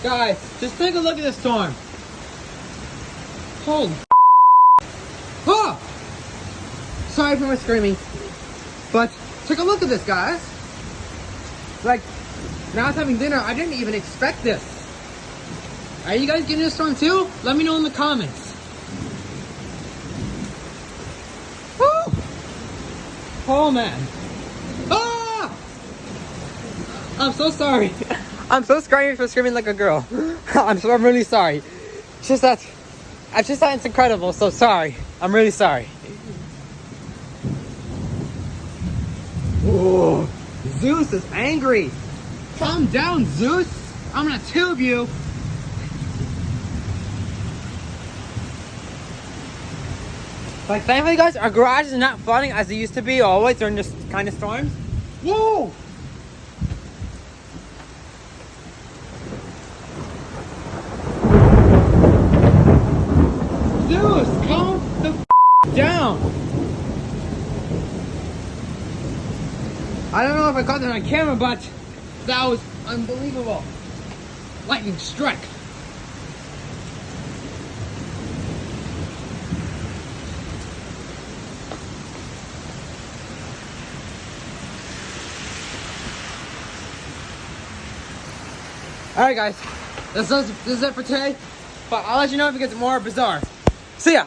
Guys, just take a look at this storm. Holy oh! Sorry for my screaming. But take a look at this, guys. Like, now I was having dinner, I didn't even expect this. Are you guys getting this storm too? Let me know in the comments. Woo! Oh man. Ah! I'm so sorry. I'm so sorry for screaming like a girl. I'm really sorry. It's just that it's incredible, so sorry. I'm really sorry. Oh, Zeus is angry. Calm down, Zeus. I'm gonna tube you. Like, thankfully, guys, our garage is not flooding as it used to be always during this kind of storms. Whoa! Zeus, calm the down. I don't know if I caught that on camera, but that was unbelievable. Lightning strike. Alright guys, this is it for today, but I'll let you know if it gets more bizarre. See ya!